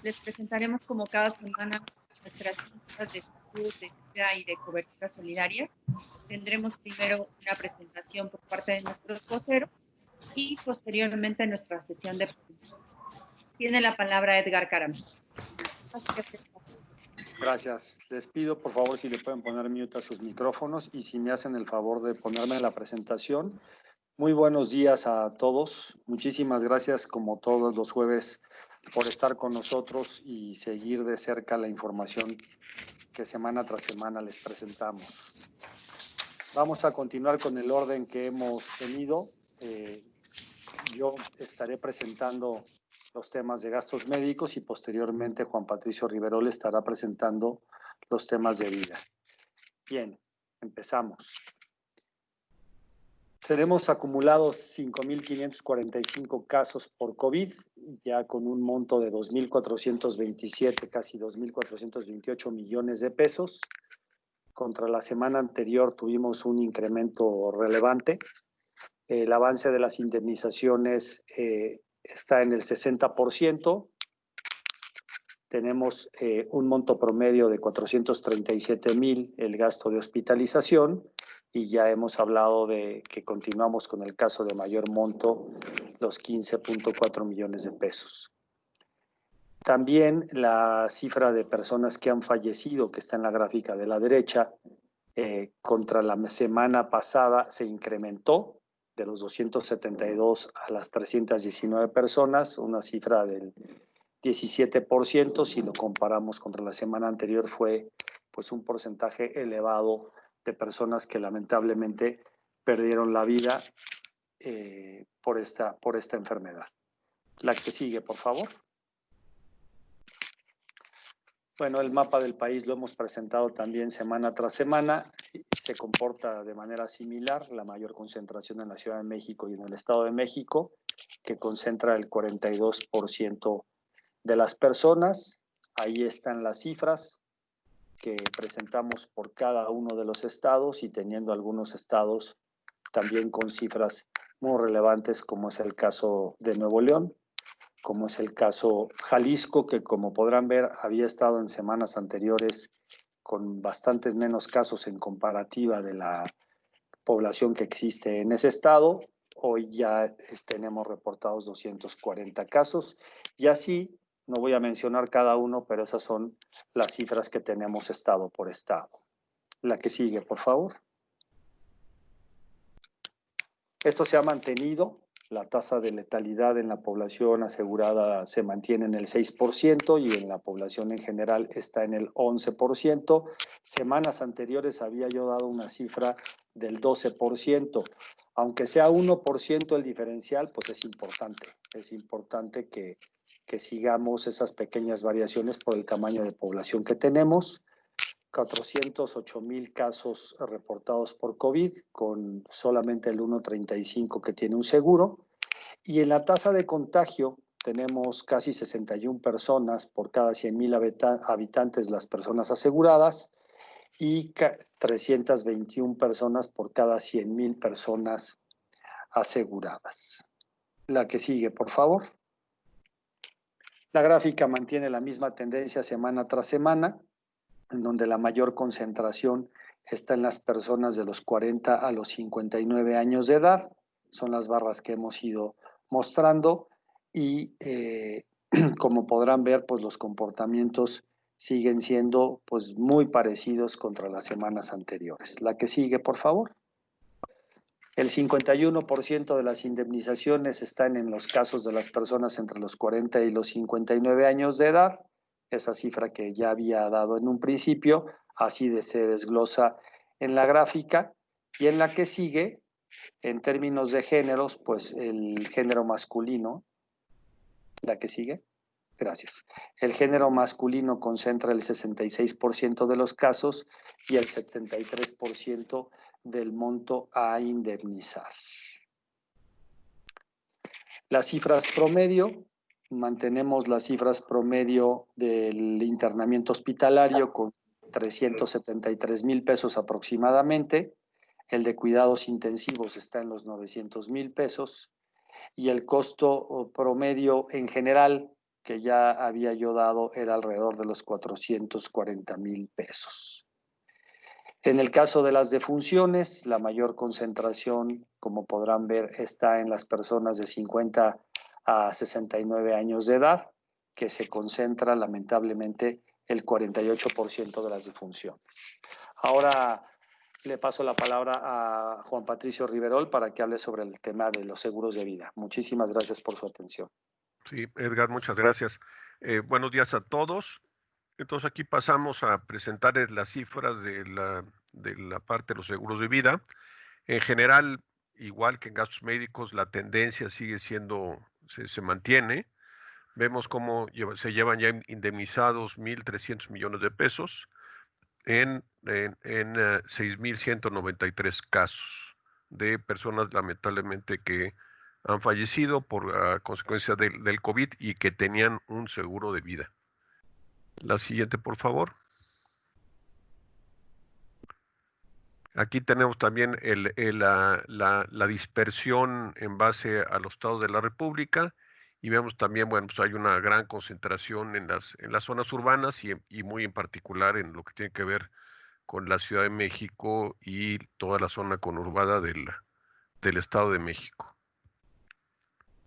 Les presentaremos como cada semana nuestras cifras de salud, de vida y de cobertura solidaria. Tendremos primero una presentación por parte de nuestros voceros y posteriormente nuestra sesión de preguntas. Tiene la palabra Edgar Caram. Gracias. Les pido, por favor, si le pueden poner mute a sus micrófonos y si me hacen el favor de ponerme en la presentación. Muy buenos días a todos. Muchísimas gracias, como todos los jueves, por estar con nosotros y seguir de cerca la información que semana tras semana les presentamos. Vamos a continuar con el orden que hemos tenido. Yo estaré presentando los temas de gastos médicos y posteriormente Juan Patricio Riverol estará presentando los temas de vida. Bien, empezamos. Tenemos acumulados 5.545 casos por COVID, ya con un monto de 2.427, casi 2.428 millones de pesos. Contra la semana anterior tuvimos un incremento relevante. El avance de las indemnizaciones está en el 60%. Tenemos un monto promedio de 437,000 el gasto de hospitalización y ya hemos hablado de que continuamos con el caso de mayor monto, los 15.4 millones de pesos. También la cifra de personas que han fallecido, que está en la gráfica de la derecha, contra la semana pasada se incrementó de los 272 a las 319 personas, una cifra del 17%, si lo comparamos contra la semana anterior fue pues un porcentaje elevado de personas que lamentablemente perdieron la vida por esta enfermedad. La que sigue, por favor. Bueno, el mapa del país lo hemos presentado también semana tras semana. Se comporta de manera similar, la mayor concentración en la Ciudad de México y en el Estado de México, que concentra el 42% de las personas. Ahí están las cifras que presentamos por cada uno de los estados y teniendo algunos estados también con cifras muy relevantes, como es el caso de Nuevo León, como es el caso Jalisco, que como podrán ver había estado en semanas anteriores con bastantes menos casos en comparativa de la población que existe en ese estado. Hoy ya tenemos reportados 240 casos y así, no voy a mencionar cada uno, pero esas son las cifras que tenemos estado por estado. La que sigue, por favor. Esto se ha mantenido. La tasa de letalidad en la población asegurada se mantiene en el 6% y en la población en general está en el 11%. Semanas anteriores había yo dado una cifra del 12%. Aunque sea 1% el diferencial, pues es importante. Es importante que sigamos esas pequeñas variaciones por el tamaño de población que tenemos. 408,000 casos reportados por COVID, con solamente el 1.35 que tiene un seguro. Y en la tasa de contagio tenemos casi 61 personas por cada 100,000 habitantes las personas aseguradas y 321 personas por cada 100,000 personas aseguradas. La que sigue, por favor. La gráfica mantiene la misma tendencia semana tras semana, en donde la mayor concentración está en las personas de los 40 a los 59 años de edad. Son las barras que hemos ido mostrando y como podrán ver, pues los comportamientos siguen siendo pues muy parecidos contra las semanas anteriores. La que sigue, por favor. El 51% de las indemnizaciones están en los casos de las personas entre los 40 y los 59 años de edad. Esa cifra que ya había dado en un principio, así se desglosa en la gráfica. Y en la que sigue, en términos de géneros, pues el género masculino. La que sigue. Gracias. El género masculino concentra el 66% de los casos y el 73% del monto a indemnizar. Las cifras promedio, mantenemos las cifras promedio del internamiento hospitalario con 373,000 pesos aproximadamente. El de cuidados intensivos está en los 900,000 pesos y el costo promedio en general que ya había yo dado era alrededor de los 440,000 pesos. En el caso de las defunciones, la mayor concentración, como podrán ver, está en las personas de 50 a 69 años de edad, que se concentra lamentablemente el 48% de las defunciones. Ahora le paso la palabra a Juan Patricio Riverol para que hable sobre el tema de los seguros de vida. Muchísimas gracias por su atención. Sí, Edgar, muchas gracias. Buenos días a todos. Entonces aquí pasamos a presentarles las cifras de la parte de los seguros de vida. En general, igual que en gastos médicos, la tendencia sigue siendo, se mantiene. Vemos cómo se llevan ya indemnizados 1,300 millones de pesos en 6,193 casos de personas lamentablemente que han fallecido por consecuencia del COVID y que tenían un seguro de vida. La siguiente, por favor. Aquí tenemos también la dispersión en base a los estados de la República y vemos también, bueno, pues hay una gran concentración en las zonas urbanas y muy en particular en lo que tiene que ver con la Ciudad de México y toda la zona conurbada del Estado de México.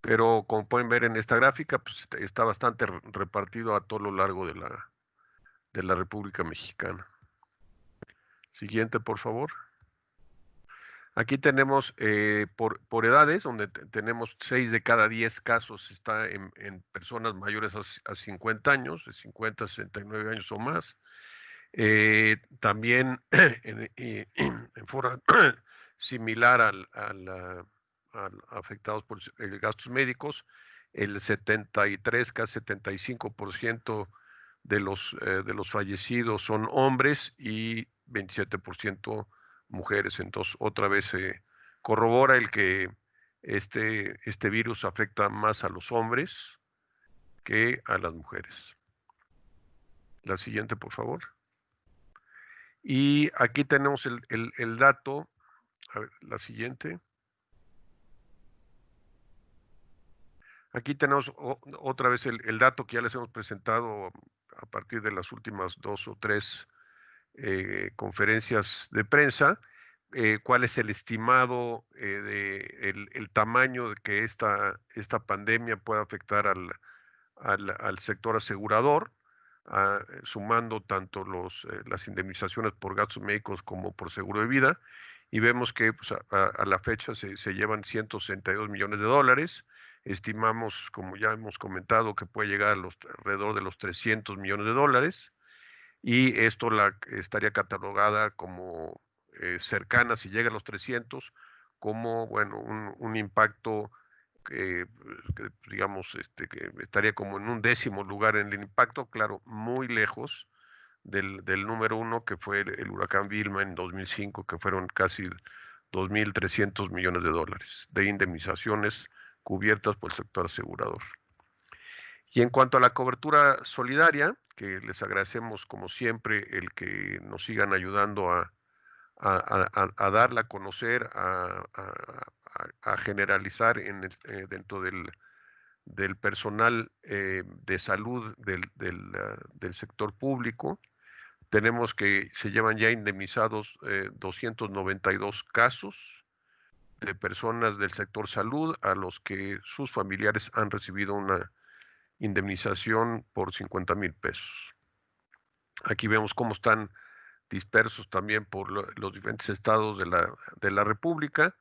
Pero como pueden ver en esta gráfica, pues está bastante repartido a todo lo largo de la República Mexicana. Siguiente, por favor. Aquí tenemos por edades, donde tenemos 6 de cada 10 casos está en personas mayores a 50 años, de 50 a 69 años o más. También en forma similar a afectados por gastos médicos, el 73, casi 75% de los fallecidos son hombres y 27% mujeres. Entonces, otra vez se corrobora el que este virus afecta más a los hombres que a las mujeres. La siguiente, por favor. Y aquí tenemos el dato. A ver, la siguiente. Aquí tenemos otra vez el dato que ya les hemos presentado a partir de las últimas 2 o 3 conferencias de prensa. Cuál es el estimado el tamaño de que esta pandemia puede afectar al sector asegurador, sumando tanto las indemnizaciones por gastos médicos como por seguro de vida, y vemos que pues, a la fecha se llevan 162 millones de dólares. Estimamos, como ya hemos comentado, que puede llegar alrededor de los 300 millones de dólares, y esto estaría catalogada como cercana, si llega a los 300, como bueno, un impacto que digamos que estaría como en un 10º lugar en el impacto, claro, muy lejos del número 1 que fue el huracán Vilma en 2005, que fueron casi 2,300 millones de dólares de indemnizaciones cubiertas por el sector asegurador. Y en cuanto a la cobertura solidaria, que les agradecemos como siempre el que nos sigan ayudando a darla a conocer, a generalizar dentro del personal de salud del sector público. Tenemos que se llevan ya indemnizados 292 casos de personas del sector salud a los que sus familiares han recibido una indemnización por 50,000 pesos. Aquí vemos cómo están dispersos también por los diferentes estados de la República.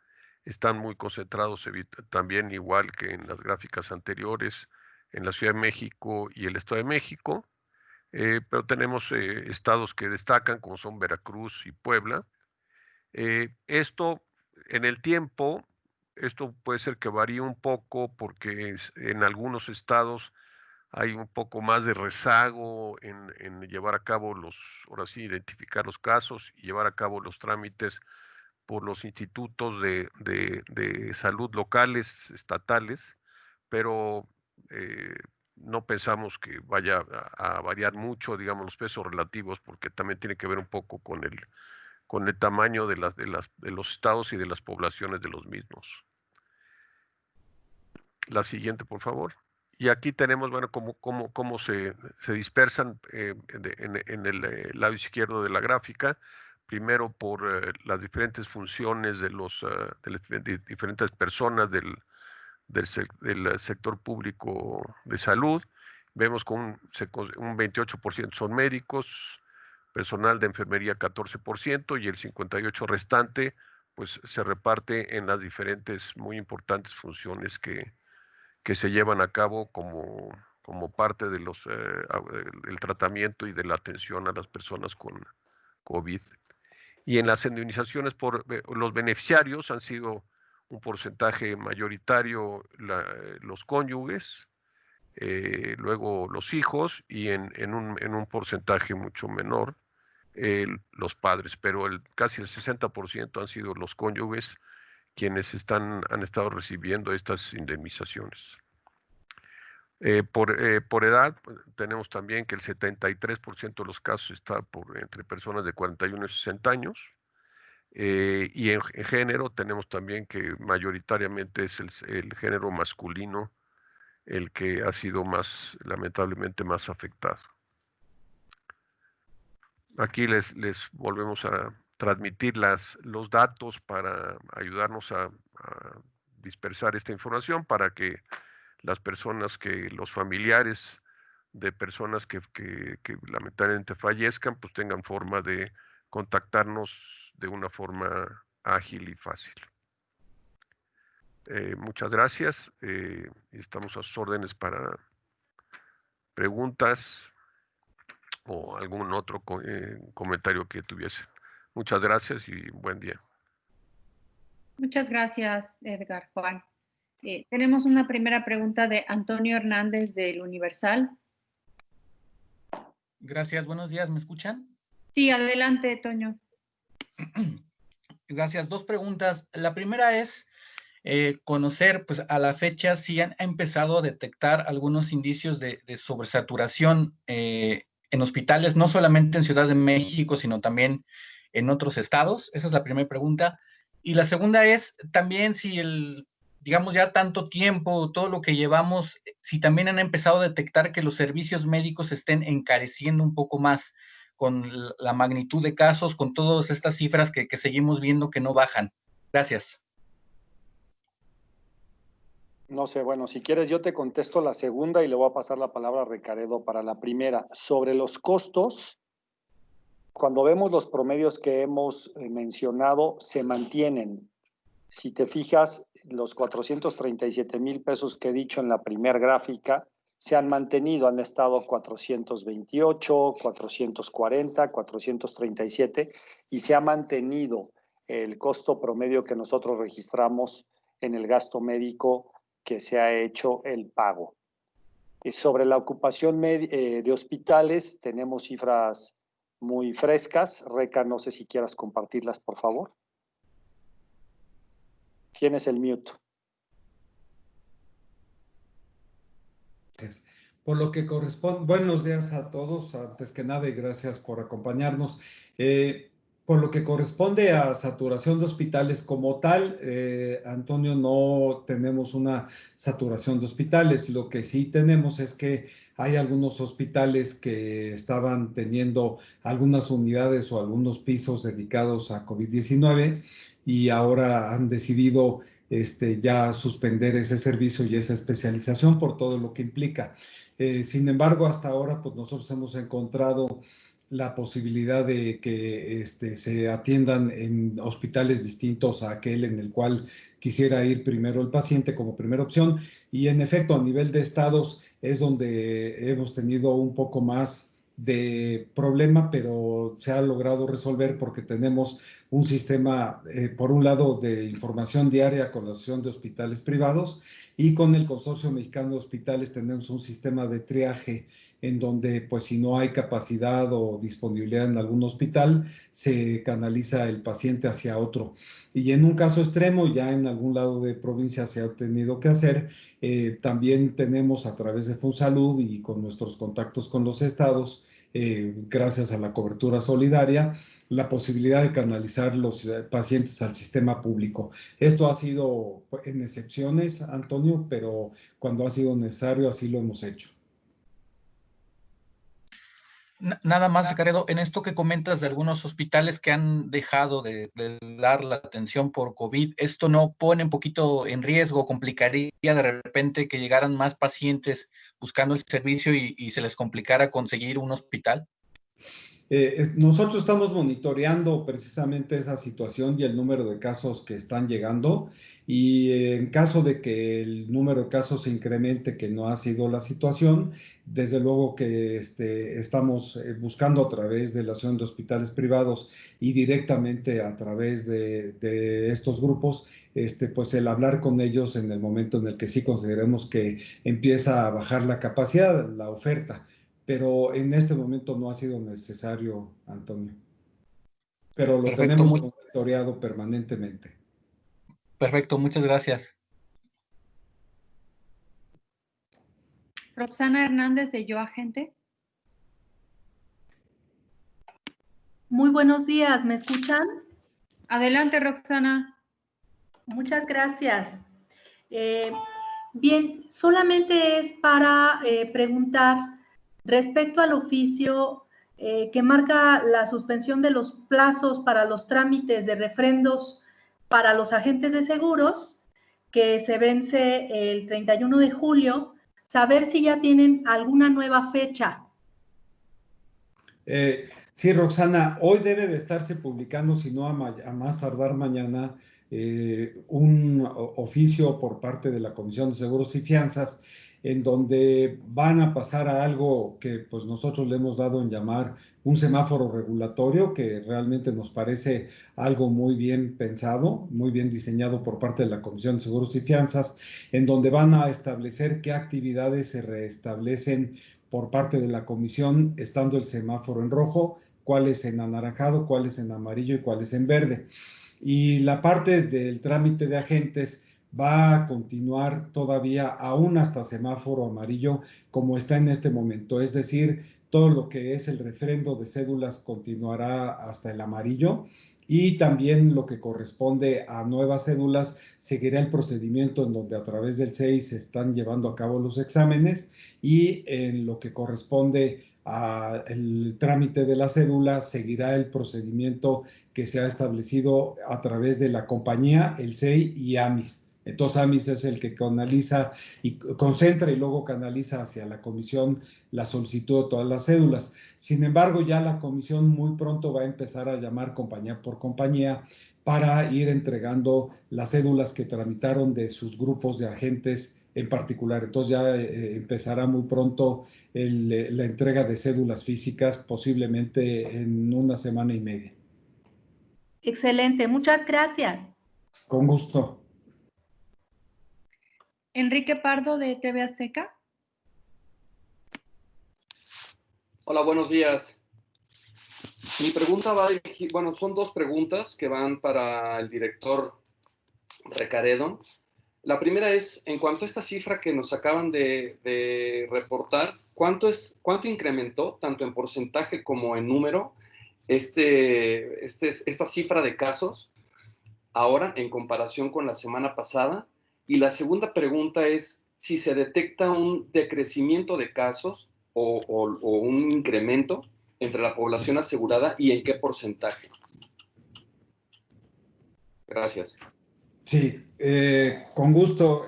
Están muy concentrados también, igual que en las gráficas anteriores, en la Ciudad de México y el Estado de México, pero tenemos estados que destacan, como son Veracruz y Puebla. Esto en el tiempo, esto puede ser que varíe un poco porque en algunos estados hay un poco más de rezago en llevar a cabo ahora sí, identificar los casos y llevar a cabo los trámites por los institutos de salud locales, estatales, pero no pensamos que vaya a variar mucho, digamos, los pesos relativos, porque también tiene que ver un poco con el tamaño de los estados y de las poblaciones de los mismos. La siguiente, por favor. Y aquí tenemos, bueno, cómo se dispersan en el lado izquierdo de la gráfica, primero por las diferentes funciones de las diferentes personas del sector público de salud. Vemos que un 28% son médicos, personal de enfermería 14% y el 58% restante pues se reparte en las diferentes muy importantes funciones que se llevan a cabo como parte de del tratamiento y de la atención a las personas con COVID. Y en las indemnizaciones por los beneficiarios han sido un porcentaje mayoritario los cónyuges, luego los hijos y en un porcentaje mucho menor los padres, pero casi el 60% han sido los cónyuges quienes han estado recibiendo estas indemnizaciones. Por edad, tenemos también que el 73% de los casos está entre personas de 41 y 60 años. Y en género tenemos también que mayoritariamente es el género masculino el que ha sido lamentablemente más afectado. Aquí les volvemos a transmitir los datos para ayudarnos a dispersar esta información para que los familiares de personas que lamentablemente fallezcan, pues tengan forma de contactarnos de una forma ágil y fácil. Muchas gracias. Estamos a sus órdenes para preguntas o algún otro comentario que tuviese. Muchas gracias y buen día. Muchas gracias, Edgar, Juan. Tenemos una primera pregunta de Antonio Hernández del Universal. Gracias, buenos días, ¿me escuchan? Sí, adelante, Toño. Gracias, dos preguntas. La primera es conocer, pues a la fecha, si han empezado a detectar algunos indicios de sobresaturación en hospitales, no solamente en Ciudad de México, sino también en otros estados. Esa es la primera pregunta. Y la segunda es también si digamos ya tanto tiempo, todo lo que llevamos, si también han empezado a detectar que los servicios médicos estén encareciendo un poco más con la magnitud de casos, con todas estas cifras que seguimos viendo que no bajan. Gracias. No sé, bueno, si quieres yo te contesto la segunda y le voy a pasar la palabra a Recaredo para la primera. Sobre los costos, cuando vemos los promedios que hemos mencionado, se mantienen. Si te fijas, los 437,000 pesos que he dicho en la primera gráfica se han mantenido, han estado 428, 440, 437 y se ha mantenido el costo promedio que nosotros registramos en el gasto médico que se ha hecho el pago. Sobre la ocupación de hospitales, tenemos cifras muy frescas. Reca, no sé si quieras compartirlas, por favor. Tienes el mute. Por lo que corresponde, buenos días a todos, antes que nada, y gracias por acompañarnos. Por lo que corresponde a saturación de hospitales como tal, Antonio, no tenemos una saturación de hospitales. Lo que sí tenemos es que hay algunos hospitales que estaban teniendo algunas unidades o algunos pisos dedicados a COVID-19 y ahora han decidido ya suspender ese servicio y esa especialización por todo lo que implica. Sin embargo, hasta ahora, pues nosotros hemos encontrado la posibilidad de que se atiendan en hospitales distintos a aquel en el cual quisiera ir primero el paciente como primera opción. Y en efecto, a nivel de estados es donde hemos tenido un poco más de problema, pero se ha logrado resolver porque tenemos un sistema, por un lado, de información diaria con la Asociación de Hospitales Privados y con el Consorcio Mexicano de Hospitales tenemos un sistema de triaje en donde, pues, si no hay capacidad o disponibilidad en algún hospital, se canaliza el paciente hacia otro. Y en un caso extremo, ya en algún lado de provincia se ha tenido que hacer, también tenemos a través de Funsalud y con nuestros contactos con los estados, gracias a la cobertura solidaria, la posibilidad de canalizar los pacientes al sistema público. Esto ha sido en excepciones, Antonio, pero cuando ha sido necesario así lo hemos hecho. Nada más, Ricardo, en esto que comentas de algunos hospitales que han dejado de dar la atención por COVID, ¿esto no pone un poquito en riesgo, complicaría de repente que llegaran más pacientes buscando el servicio y se les complicara conseguir un hospital? Nosotros estamos monitoreando precisamente esa situación y el número de casos que están llegando, y en caso de que el número de casos se incremente, que no ha sido la situación, desde luego que estamos buscando a través de la Asociación de Hospitales Privados y directamente a través de estos grupos, pues el hablar con ellos en el momento en el que sí consideremos que empieza a bajar la capacidad, la oferta. Pero en este momento no ha sido necesario, Antonio. Pero lo Perfecto, tenemos monitoreado permanentemente. Perfecto, muchas gracias. Roxana Hernández de Yo Agente. Muy buenos días, ¿me escuchan? Adelante, Roxana. Muchas gracias. Bien, solamente es para preguntar respecto al oficio que marca la suspensión de los plazos para los trámites de refrendos para los agentes de seguros, que se vence el 31 de julio, saber si ya tienen alguna nueva fecha. Sí, Roxana, hoy debe de estarse publicando, si no a más tardar mañana, un oficio por parte de la Comisión de Seguros y Fianzas, en donde van a pasar a algo que pues nosotros le hemos dado en llamar un semáforo regulatorio, que realmente nos parece algo muy bien pensado, muy bien diseñado por parte de la Comisión de Seguros y Fianzas, en donde van a establecer qué actividades se restablecen por parte de la comisión, estando el semáforo en rojo, cuáles en anaranjado, cuáles en amarillo y cuáles en verde. Y la parte del trámite de agentes va a continuar todavía aún hasta semáforo amarillo como está en este momento, es decir, todo lo que es el refrendo de cédulas continuará hasta el amarillo, y también lo que corresponde a nuevas cédulas seguirá el procedimiento en donde a través del CEI se están llevando a cabo los exámenes, y en lo que corresponde al trámite de la cédula seguirá el procedimiento que se ha establecido a través de la compañía, el CEI y AMIS. Entonces AMIS es el que canaliza y concentra y luego canaliza hacia la comisión la solicitud de todas las cédulas. Sin embargo, ya la comisión muy pronto va a empezar a llamar compañía por compañía para ir entregando las cédulas que tramitaron de sus grupos de agentes en particular. Entonces ya empezará muy pronto la entrega de cédulas físicas, posiblemente en una semana y media. Excelente, muchas gracias. Con gusto. Enrique Pardo de TV Azteca. Hola, buenos días. Mi pregunta va a dirigir, bueno, son dos preguntas que van para el director Recaredo. La primera es, en cuanto a esta cifra que nos acaban de reportar, ¿cuánto incrementó, tanto en porcentaje como en número, esta cifra de casos ahora en comparación con la semana pasada? Y la segunda pregunta es si se detecta un decrecimiento de casos o un incremento entre la población asegurada y en qué porcentaje. Gracias. Sí, con gusto,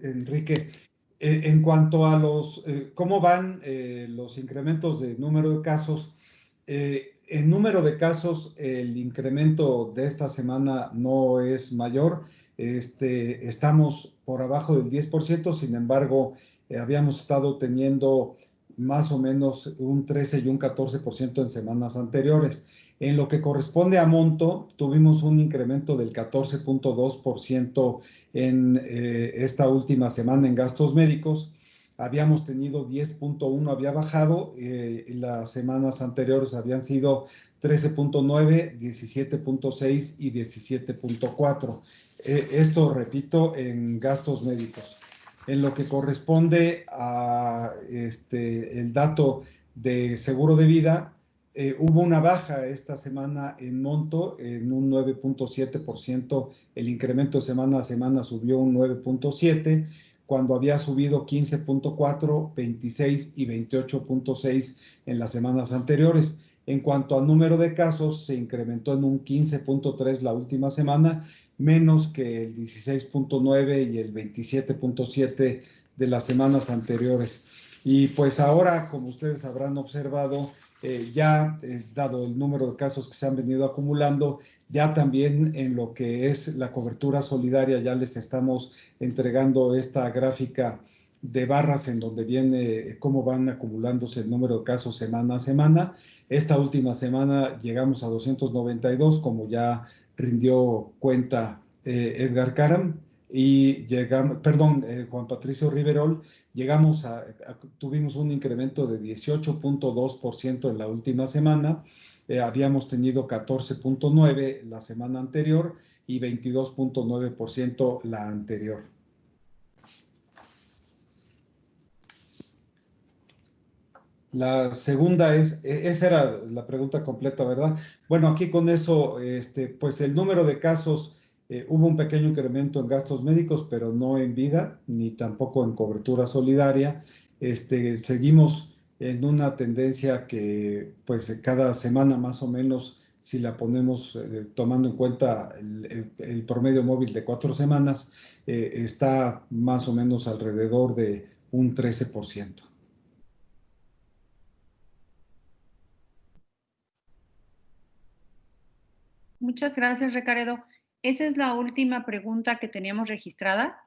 Enrique. En cuanto a cómo van los incrementos de número de casos, en número de casos el incremento de esta semana no es mayor. Estamos por abajo del 10%, sin embargo, habíamos estado teniendo más o menos un 13 y un 14% en semanas anteriores. En lo que corresponde a monto, tuvimos un incremento del 14.2% en esta última semana en gastos médicos. Habíamos tenido 10.1, había bajado, las semanas anteriores habían sido 13.9, 17.6 y 17.4. Esto, repito, en gastos médicos. En lo que corresponde a el dato de seguro de vida, Hubo una baja esta semana en monto, en un 9.7%, el incremento de semana a semana subió un 9.7%, cuando había subido 15.4, 26 y 28.6 en las semanas anteriores. En cuanto al número de casos, se incrementó en un 15.3 la última semana, menos que el 16.9 y el 27.7 de las semanas anteriores. Y pues ahora, como ustedes habrán observado, dado el número de casos que se han venido acumulando, ya también en lo que es la cobertura solidaria, ya les estamos entregando esta gráfica de barras en donde viene cómo van acumulándose el número de casos semana a semana. Esta última semana llegamos a 292, como ya rindió cuenta Edgar Caram, y Juan Patricio Riverol, tuvimos un incremento de 18.2% en la última semana. Habíamos tenido 14.9% la semana anterior y 22.9% la anterior. La segunda esa era la pregunta completa, ¿verdad? Bueno, aquí con eso, pues el número de casos, hubo un pequeño incremento en gastos médicos, pero no en vida, ni tampoco en cobertura solidaria. Seguimos en una tendencia que, pues, cada semana más o menos, si la ponemos tomando en cuenta el promedio móvil de 4 semanas, está más o menos alrededor de un 13%. Muchas gracias, Recaredo. Esa es la última pregunta que teníamos registrada.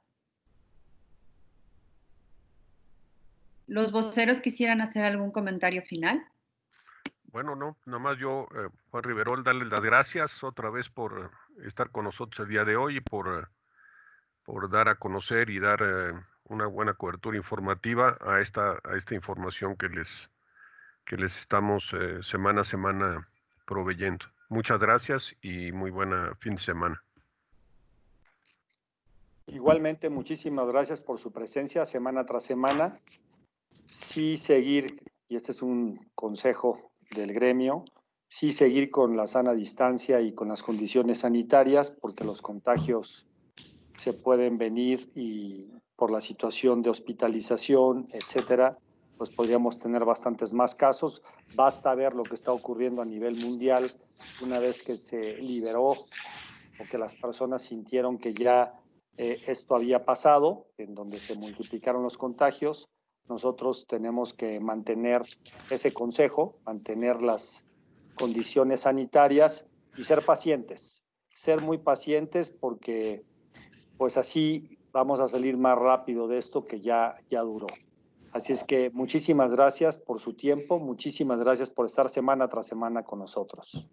¿Los voceros quisieran hacer algún comentario final? Bueno, no, nada más yo, Juan Riverol, darles las gracias otra vez por estar con nosotros el día de hoy y por dar a conocer y dar una buena cobertura informativa a esta información que les estamos semana a semana proveyendo. Muchas gracias y muy buena fin de semana. Igualmente, muchísimas gracias por su presencia semana tras semana. Sí seguir, y este es un consejo del gremio, sí seguir con la sana distancia y con las condiciones sanitarias, porque los contagios se pueden venir y por la situación de hospitalización, etcétera, pues podríamos tener bastantes más casos. Basta ver lo que está ocurriendo a nivel mundial una vez que se liberó o que las personas sintieron que ya esto había pasado, en donde se multiplicaron los contagios. Nosotros tenemos que mantener ese consejo, mantener las condiciones sanitarias y ser pacientes, ser muy pacientes, porque pues así vamos a salir más rápido de esto que ya duró. Así es que muchísimas gracias por su tiempo, muchísimas gracias por estar semana tras semana con nosotros.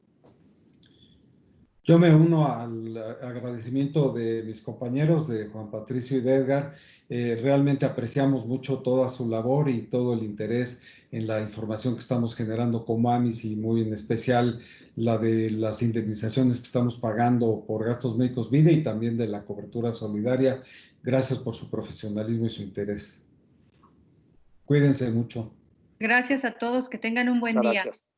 Yo me uno al agradecimiento de mis compañeros, de Juan Patricio y de Edgar. Realmente apreciamos mucho toda su labor y todo el interés en la información que estamos generando como AMIS, y muy en especial la de las indemnizaciones que estamos pagando por gastos médicos vida y también de la cobertura solidaria. Gracias por su profesionalismo y su interés. Cuídense mucho. Gracias a todos, que tengan un buen día. Gracias.